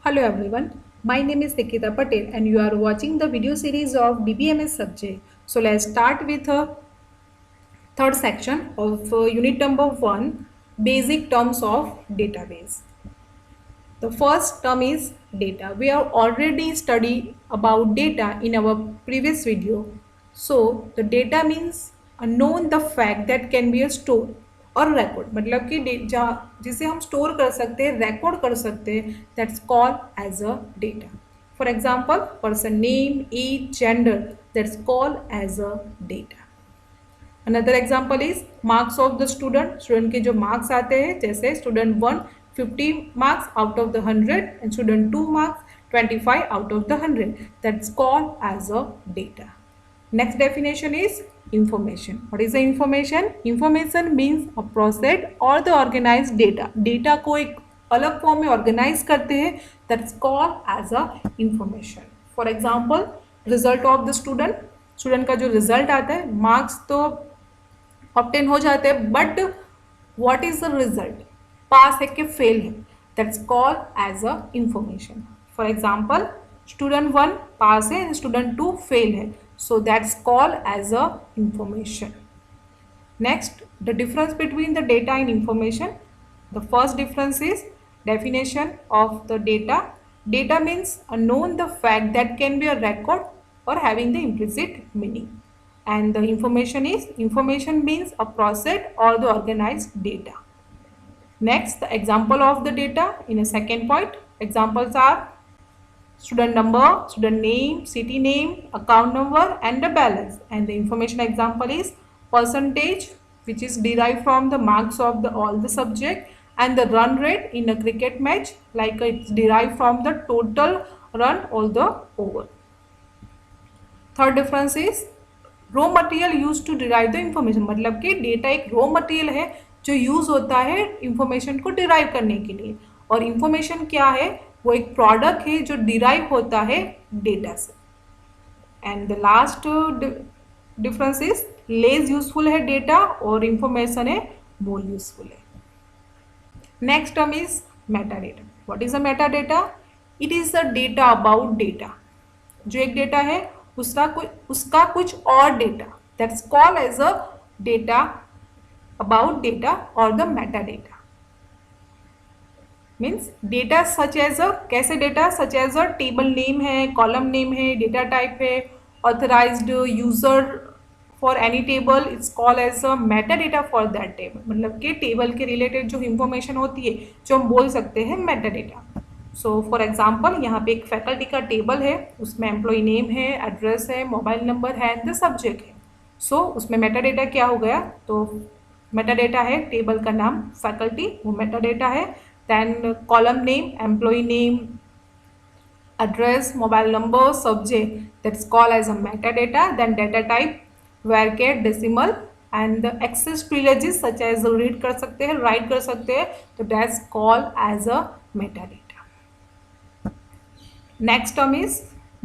Hello everyone, my name is Nikita Patel and you are watching the video series of DBMS subject. So let's start with a third section of unit number 1, basic terms of database. The first term is data. We have already studied about data in our previous video. So the data means a known the fact that can be a store और record मतलब कि जिसे हम store कर सकते हैं record कर सकते हैं that's called as a data. For example, person name, age, gender that's called as a data. Another example is marks of the student. Student के जो marks आते हैं जैसे student 1 50 marks out of the 100 and student 2 marks 25 out of the 100. That's called as a data. Next definition is information. What is the information? Information means a process or the organized data. Data को एक अलग form में organise करते हैं that's called as a information. For example result of the student. Student का जो result आता है मार्क्स तो ऑब्टेन हो जाते हैं but what is the result, pass है कि फेल है, that's called as a information. For example student 1 pass है एंड स्टूडेंट 2 फेल है, so that's called as a information. Next, the difference between the data and information. The first difference is definition of the data. Data means a known the fact that can be a record or having the implicit meaning. And the information means a process or the organized data. Next, the example of the data in a second point. Examples are student number, student name, city name, account number and the balance. And the information example is percentage, which is derived from the marks of all the subject, and the run rate in a cricket match, like it's derived from the total run all the over. Third difference is raw material used to derive the information. मतलब कि data एक raw material है जो use होता है information को derive करने के लिए, और इंफॉर्मेशन क्या है, वो एक प्रोडक्ट है जो डिराइव होता है डेटा से. And the last difference is less useful है डेटा और इंफॉर्मेशन है मोर यूजफुल है. Next term is meta data. What is a meta data? It is the data about data. जो एक डेटा है उसका कुछ और data, that's called as a data about data और the meta data. Means data such as a, कैसे data such as a table name है, column name है, डेटा टाइप है, authorised user for any table, it's called as a meta data for that table. मतलब कि table के related जो information होती है जो हम बोल सकते हैं Meta data. So for example यहाँ पे एक फैकल्टी का टेबल है, उसमें एम्प्लॉय नेम है, एड्रेस है, मोबाइल नंबर है एंड द सब्जेक्ट है. सो उसमें मेटा डेटा क्या हो गया, तो मेटा डेटा है टेबल का नाम फैकल्टी, वो मेटा डेटा है. then column name, employee name, address, mobile number, subject, that's called as a metadata. Then data type varchar, decimal and the access privileges such as read कर सकते हैं, write कर सकते हैं, तो that's called as a metadata. Next term is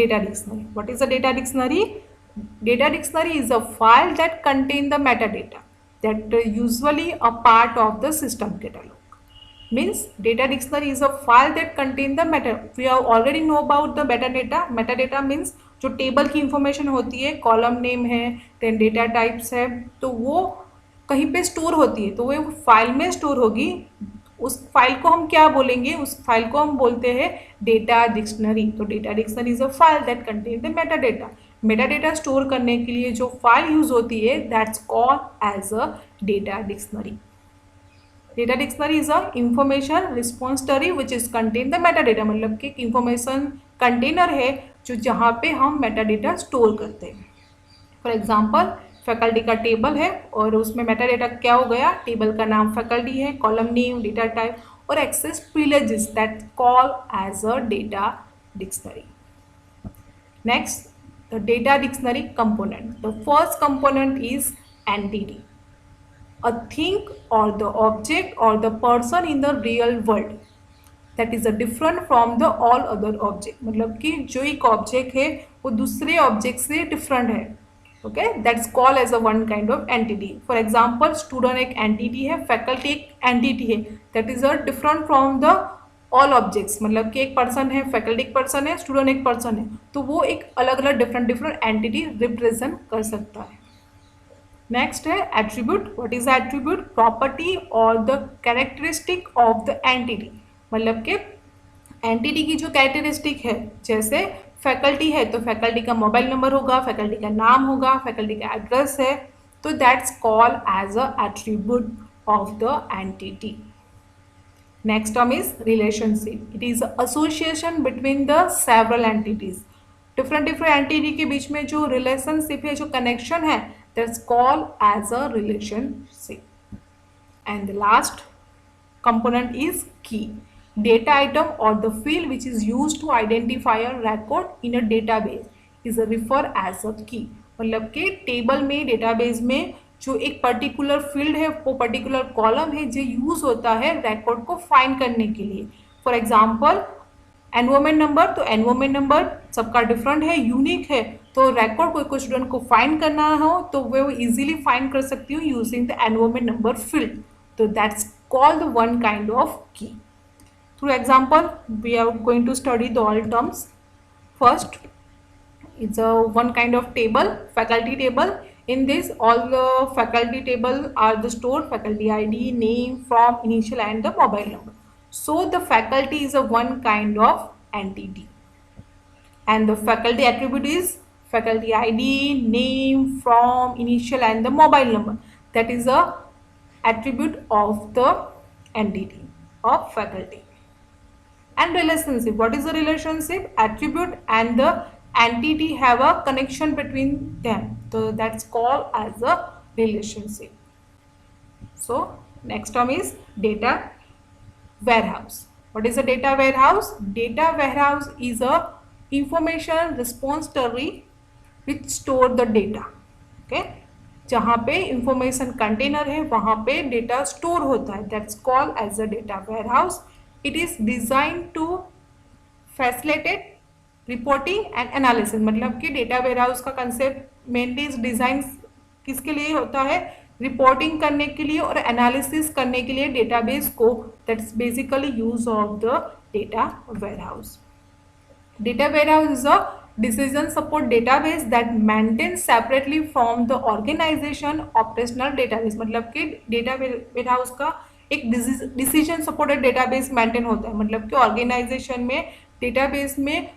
data dictionary. What is a data dictionary? Data dictionary is a file that contain the metadata that usually a part of the system catalog. Means data dictionary is a file that contain the meta. We have already know about the metadata. Metadata means जो table की information होती है, column name है, then data types है, तो वो कहीं पे स्टोर होती है, तो वो फाइल में स्टोर होगी. उस फाइल को हम क्या बोलेंगे, उस फाइल को हम बोलते हैं डेटा डिक्शनरी. तो data dictionary is a file that contain the metadata. Metadata store करने के लिए जो फाइल यूज होती है that's called as a data dictionary. Data dictionary is a information repository which is contain the metadata. मतलब कि एक इंफॉर्मेशन कंटेनर है जो जहाँ पे हम मेटाडेटा स्टोर करते हैं. फॉर एग्जांपल फैकल्टी का टेबल है और उसमें मेटाडेटा क्या हो गया, टेबल का नाम फैकल्टी है, कॉलम नेम, डेटा टाइप और access privileges, that call as a data dictionary. Next, the data dictionary component. The first component is entity, a thing or the object or the person in the real world that is a different from the all other object. मतलब कि जो एक object है वो दूसरे object से different है. Okay, that's called as a one kind of entity. For example student एक एंटिटी है, फैकल्टी एक एंटिटी है, that is a different from the all objects, मतलब कि एक पर्सन है, फैकल्टी एक पर्सन है, स्टूडेंट एक पर्सन है, तो वो एक अलग अलग डिफरेंट डिफरेंट एंटिटी रिप्रेजेंट कर सकता है। नेक्स्ट है attribute. What is attribute? Property और the characteristic of the entity, मतलब कि एंटिटी की जो कैरेक्टरिस्टिक है, जैसे फैकल्टी है तो फैकल्टी का मोबाइल नंबर होगा, फैकल्टी का नाम होगा, फैकल्टी का एड्रेस है, तो that's called as a attribute of the entity. Next term is relationship. It is association between the several entities. Different entity के बीच में जो relationship है, जो connection है, that's called as a relationship. And the last component is key. Data item or the field which is used to identify a record in a database is referred as a key. मतलब कि table में, database में जो एक particular field है, वो particular column है जो यूज होता है रिकॉर्ड को फाइंड करने के लिए। फॉर एग्जांपल एनरोलमेंट नंबर, तो एनरोलमेंट नंबर सबका डिफरेंट है, यूनिक है, तो रिकॉर्ड कोई स्टूडेंट को फाइंड करना हो तो वो इजीली फाइंड कर सकती हूँ using the enrolment number field, तो that's called one kind of key. Through example, we are going to study the all terms. First, it's a one kind of table, faculty table. In this, all the faculty table are the stored faculty ID, name, from, initial, and the mobile number. So the faculty is a one kind of entity, and the faculty attribute is faculty ID, name, from, initial, and the mobile number. That is a attribute of the entity of faculty. And relationship. What is the relationship? Attribute and the entity have a connection between them, so that's called as a relationship. So next term is data warehouse. What is a data warehouse? Data warehouse is a information repository which store the data. Okay, जहाँ पे information container है वहाँ पे data store होता है, that's called as a data warehouse. It is design to facilitate reporting and analysis, मतलब कि data warehouse का कंसेप्ट मेनली डिजाइन किसके लिए होता है? रिपोर्टिंग करने के लिए और एनालिसिस करने के लिए डेटाबेस को, that's basically use of the data warehouse. Data warehouse is a decision support database that maintains separately from the organization operational database. मतलब कि डेटा वेयरहाउस का एक डिसीजन सपोर्टेड डेटाबेस मेंटेन होता है, मतलब कि ऑर्गेनाइजेशन में डेटाबेस में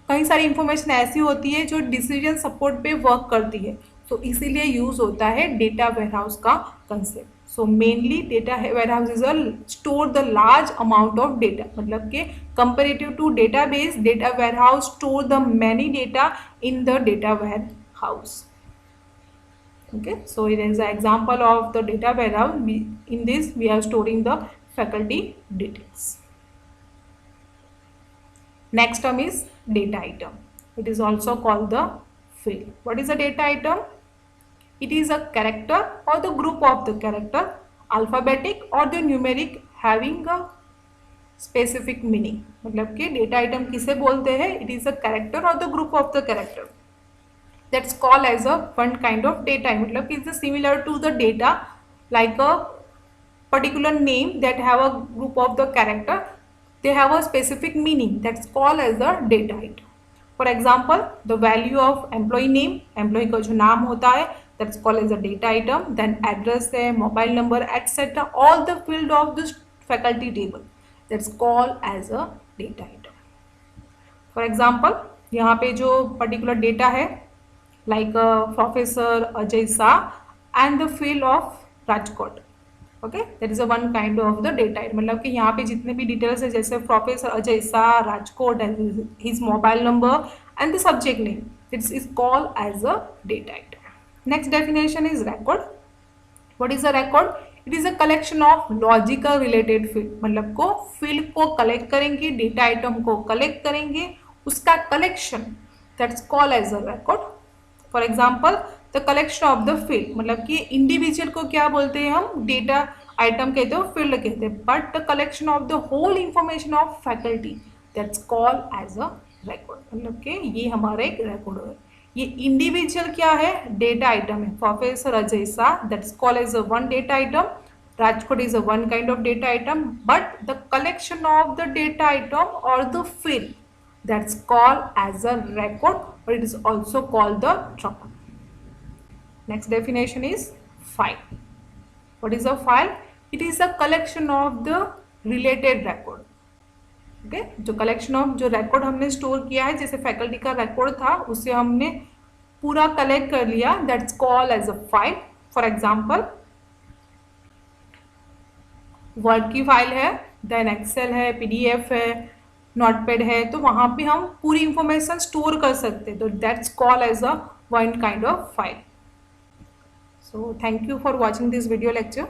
कई सारी इंफॉर्मेशन ऐसी होती है जो डिसीजन सपोर्ट पे वर्क करती है, तो इसीलिए यूज होता है डेटा वेयरहाउस का concept. So mainly data warehouse is a store the large amount of data, मतलब कि comparative to database, data warehouse store the many data in the data warehouse. Okay, so here is an example of the data warehouse. In this we are storing the faculty details. Next term is data item. It is also called the field. What is a data item? It is a character or the group of the character, alphabetic or the numeric, having a specific meaning. मतलब कि data item किसे बोलते हैं? It is a character or the group of the character. That's called as a one kind of data. मतलब कि it's similar to the data, like a particular name that have a group of the character. They have a specific meaning. That's called as a data item. For example, the value of employee name, employee का जो नाम होता है, that's called as a data item. Then address है, mobile number, etc. All the field of this faculty table, that's called as a data item. For example, यहाँ पे जो particular data है, like Professor Ajay Shah and the field of Rajkot. Okay, that is a one kind of the data item. मतलब कि यहाँ पे जितने भी डिटेल्स है, जैसे professor Ajay Shah, Rajkot, and his mobile number and the subject name, it is called as a data item. Next definition is record. What is a record? It is a collection of logical related field. मतलब को field को collect करेंगे, data item को collect करेंगे, उसका collection, that's called as a record. For example the collection of the field, मतलब कि individual को क्या बोलते हैं हम? डेटा आइटम कहते हैं, फील्ड कहते हैं, but the collection of the whole information of faculty, that's called as a record. मतलब कि ये हमारा एक रिकॉर्ड है. ये इंडिविजुअल क्या है? डेटा आइटम है. Professor Ajay Shah, that's called as a one data item. Raj code is a one kind of data item, but the collection of the data item or the field, that's called as a record, or it is also called the tuple. Next definition is file. What is a file? It is a collection of the related record. Okay जो collection of जो record हमने store किया है, जैसे faculty का record था उसे हमने पूरा कलेक्ट कर लिया, that's called as a file. For example word की फाइल है, देन एक्सेल है, पीडीएफ है, नोटपैड है, तो वहां पे हम पूरी इंफॉर्मेशन स्टोर कर सकते हैं, तो that's called as a one kind of file. So thank you for watching this video lecture.